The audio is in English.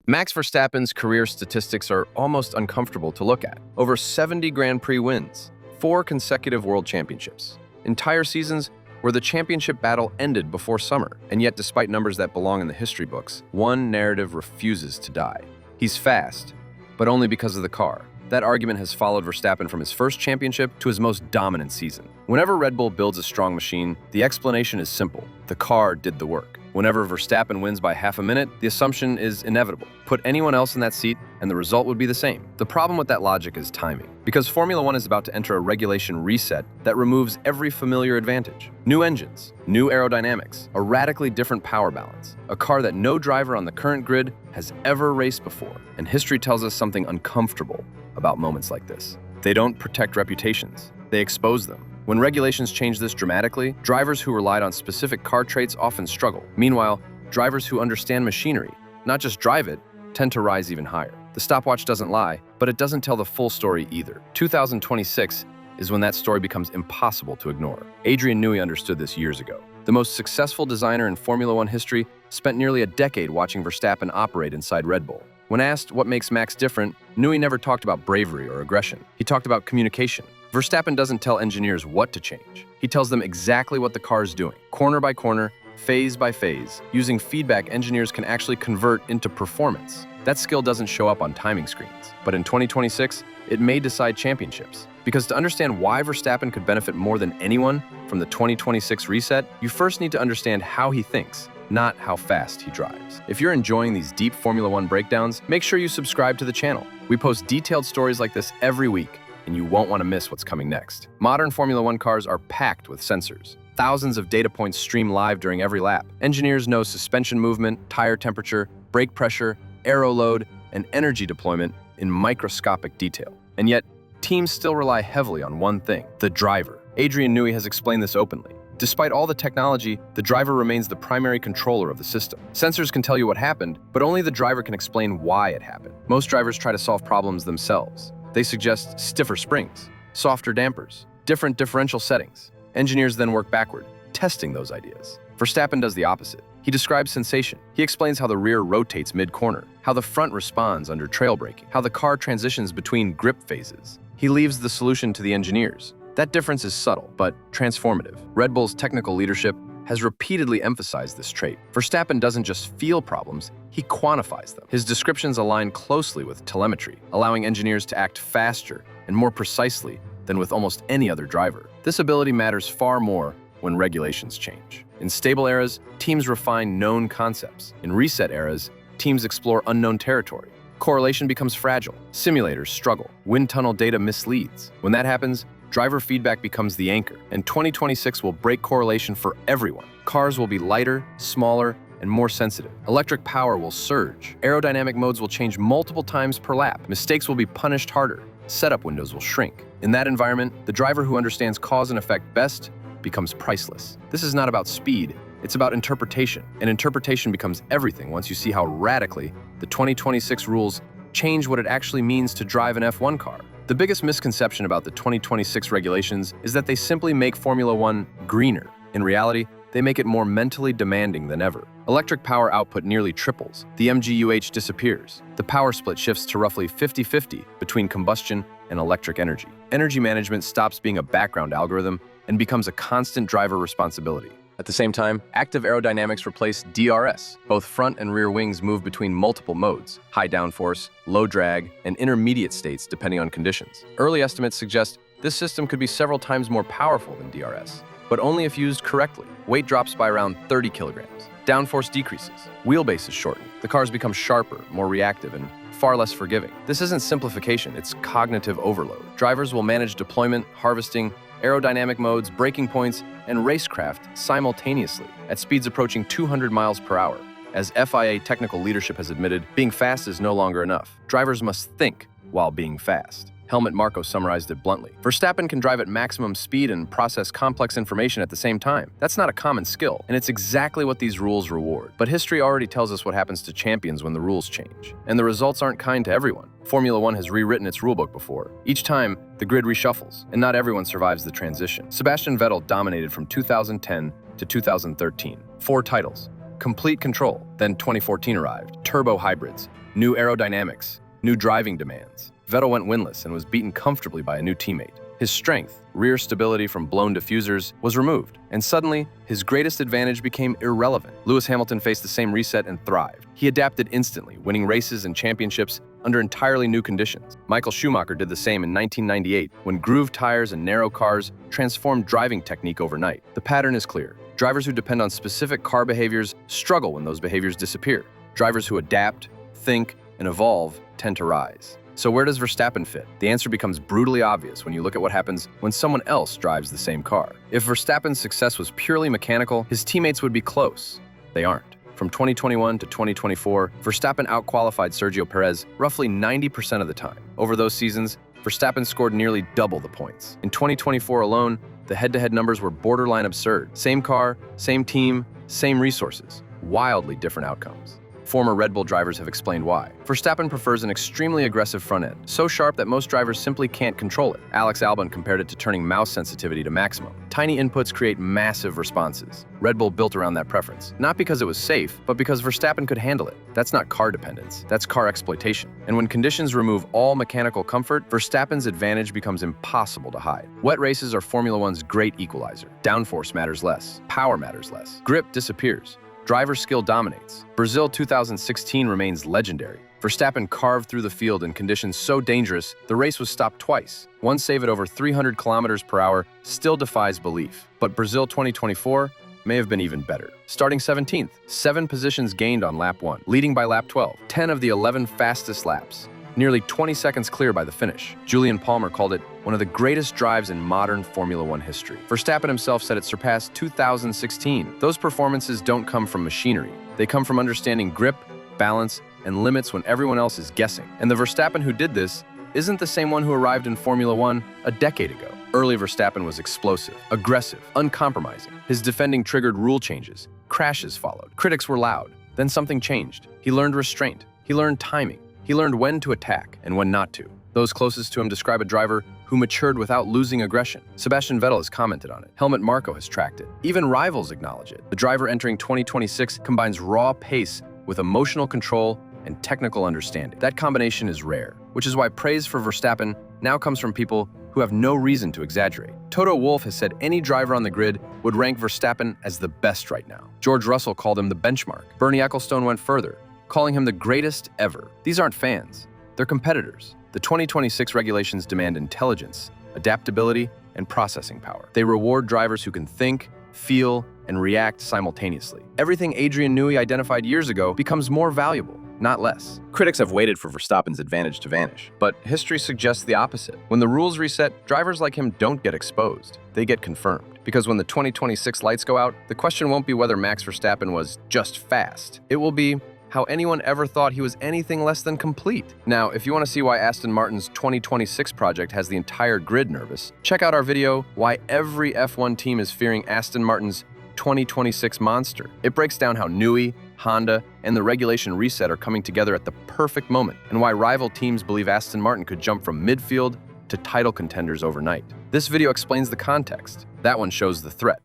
Max Verstappen's career statistics are almost uncomfortable to look at. Over 70 Grand Prix wins, 4 consecutive world championships, entire seasons where the championship battle ended before summer. And yet, despite numbers that belong in the history books, one narrative refuses to die. He's fast, but only because of the car. That argument has followed Verstappen from his first championship to his most dominant season. Whenever Red Bull builds a strong machine, the explanation is simple. The car did the work. Whenever Verstappen wins by half a minute, the assumption is inevitable. Put anyone else in that seat, and the result would be the same. The problem with that logic is timing, because Formula One is about to enter a regulation reset that removes every familiar advantage. New engines, new aerodynamics, a radically different power balance, a car that no driver on the current grid has ever raced before. And history tells us something uncomfortable about moments like this. They don't protect reputations, they expose them. When regulations change this dramatically, drivers who relied on specific car traits often struggle. Meanwhile, drivers who understand machinery, not just drive it, tend to rise even higher. The stopwatch doesn't lie, but it doesn't tell the full story either. 2026 is when that story becomes impossible to ignore. Adrian Newey understood this years ago. The most successful designer in Formula One history spent nearly a decade watching Verstappen operate inside Red Bull. When asked what makes Max different, Newey never talked about bravery or aggression. He talked about communication. Verstappen doesn't tell engineers what to change. He tells them exactly what the car is doing, corner by corner, phase by phase. Using feedback, engineers can actually convert into performance. That skill doesn't show up on timing screens. But in 2026, it may decide championships. Because to understand why Verstappen could benefit more than anyone from the 2026 reset, you first need to understand how he thinks, not how fast he drives. If you're enjoying these deep Formula One breakdowns, make sure you subscribe to the channel. We post detailed stories like this every week, and you won't want to miss what's coming next. Modern Formula One cars are packed with sensors. Thousands of data points stream live during every lap. Engineers know suspension movement, tire temperature, brake pressure, aero load, and energy deployment in microscopic detail. And yet, teams still rely heavily on one thing: the driver. Adrian Newey has explained this openly. Despite all the technology, the driver remains the primary controller of the system. Sensors can tell you what happened, but only the driver can explain why it happened. Most drivers try to solve problems themselves. They suggest stiffer springs, softer dampers, different differential settings. Engineers then work backward, testing those ideas. Verstappen does the opposite. He describes sensation. He explains how the rear rotates mid-corner, how the front responds under trail braking, how the car transitions between grip phases. He leaves the solution to the engineers. That difference is subtle, but transformative. Red Bull's technical leadership has repeatedly emphasized this trait. Verstappen doesn't just feel problems, he quantifies them. His descriptions align closely with telemetry, allowing engineers to act faster and more precisely than with almost any other driver. This ability matters far more when regulations change. In stable eras, teams refine known concepts. In reset eras, teams explore unknown territory. Correlation becomes fragile. Simulators struggle. Wind tunnel data misleads. When that happens, driver feedback becomes the anchor, and 2026 will break correlation for everyone. Cars will be lighter, smaller, and more sensitive. Electric power will surge. Aerodynamic modes will change multiple times per lap. Mistakes will be punished harder. Setup windows will shrink. In that environment, the driver who understands cause and effect best becomes priceless. This is not about speed, it's about interpretation. And interpretation becomes everything once you see how radically the 2026 rules change what it actually means to drive an F1 car. The biggest misconception about the 2026 regulations is that they simply make Formula One greener. In reality, they make it more mentally demanding than ever. Electric power output nearly triples. The MGUH disappears. The power split shifts to roughly 50-50 between combustion and electric energy. Energy management stops being a background algorithm and becomes a constant driver responsibility. At the same time, active aerodynamics replace DRS. Both front and rear wings move between multiple modes: high downforce, low drag, and intermediate states depending on conditions. Early estimates suggest this system could be several times more powerful than DRS, but only if used correctly. Weight drops by around 30 kilograms. Downforce decreases. Wheelbase is shortened. The cars become sharper, more reactive, and far less forgiving. This isn't simplification, it's cognitive overload. Drivers will manage deployment, harvesting, aerodynamic modes, braking points, and racecraft simultaneously at speeds approaching 200 miles per hour. As FIA technical leadership has admitted, being fast is no longer enough. Drivers must think while being fast. Helmut Marko summarized it bluntly. Verstappen can drive at maximum speed and process complex information at the same time. That's not a common skill, and it's exactly what these rules reward. But history already tells us what happens to champions when the rules change. And the results aren't kind to everyone. Formula One has rewritten its rulebook before. Each time, the grid reshuffles, and not everyone survives the transition. Sebastian Vettel dominated from 2010 to 2013. 4 titles. Complete control. Then 2014 arrived. Turbo hybrids. New aerodynamics, new driving demands. Vettel went winless and was beaten comfortably by a new teammate. His strength, rear stability from blown diffusers, was removed, and suddenly, his greatest advantage became irrelevant. Lewis Hamilton faced the same reset and thrived. He adapted instantly, winning races and championships under entirely new conditions. Michael Schumacher did the same in 1998, when grooved tires and narrow cars transformed driving technique overnight. The pattern is clear. Drivers who depend on specific car behaviors struggle when those behaviors disappear. Drivers who adapt, think, and evolve tend to rise. So where does Verstappen fit? The answer becomes brutally obvious when you look at what happens when someone else drives the same car. If Verstappen's success was purely mechanical, his teammates would be close. They aren't. From 2021 to 2024, Verstappen outqualified Sergio Perez roughly 90% of the time. Over those seasons, Verstappen scored nearly double the points. In 2024 alone, the head-to-head numbers were borderline absurd. Same car, same team, same resources. Wildly different outcomes. Former Red Bull drivers have explained why. Verstappen prefers an extremely aggressive front end, so sharp that most drivers simply can't control it. Alex Albon compared it to turning mouse sensitivity to maximum. Tiny inputs create massive responses. Red Bull built around that preference, not because it was safe, but because Verstappen could handle it. That's not car dependence, that's car exploitation. And when conditions remove all mechanical comfort, Verstappen's advantage becomes impossible to hide. Wet races are Formula One's great equalizer. Downforce matters less, power matters less, grip disappears. Driver skill dominates. Brazil 2016 remains legendary. Verstappen carved through the field in conditions so dangerous, the race was stopped twice. One save at over 300 kilometers per hour still defies belief. But Brazil 2024 may have been even better. Starting 17th, 7 positions gained on lap 1, leading by lap 12, 10 of the 11 fastest laps. Nearly 20 seconds clear by the finish. Julian Palmer called it one of the greatest drives in modern Formula One history. Verstappen himself said it surpassed 2016. Those performances don't come from machinery. They come from understanding grip, balance, and limits when everyone else is guessing. And the Verstappen who did this isn't the same one who arrived in Formula One a decade ago. Early Verstappen was explosive, aggressive, uncompromising. His defending triggered rule changes. Crashes followed. Critics were loud. Then something changed. He learned restraint. He learned timing. He learned when to attack and when not to. Those closest to him describe a driver who matured without losing aggression. Sebastian Vettel has commented on it. Helmut Marko has tracked it. Even rivals acknowledge it. The driver entering 2026 combines raw pace with emotional control and technical understanding. That combination is rare, which is why praise for Verstappen now comes from people who have no reason to exaggerate. Toto Wolff has said any driver on the grid would rank Verstappen as the best right now. George Russell called him the benchmark. Bernie Ecclestone went further, calling him the greatest ever. These aren't fans, they're competitors. The 2026 regulations demand intelligence, adaptability, and processing power. They reward drivers who can think, feel, and react simultaneously. Everything Adrian Newey identified years ago becomes more valuable, not less. Critics have waited for Verstappen's advantage to vanish, but history suggests the opposite. When the rules reset, drivers like him don't get exposed, they get confirmed. Because when the 2026 lights go out, the question won't be whether Max Verstappen was just fast. It will be, how anyone ever thought he was anything less than complete. Now, if you want to see why Aston Martin's 2026 project has the entire grid nervous, check out our video, Why Every F1 Team is Fearing Aston Martin's 2026 Monster. It breaks down how Newey, Honda, and the regulation reset are coming together at the perfect moment, and why rival teams believe Aston Martin could jump from midfield to title contenders overnight. This video explains the context. That one shows the threat.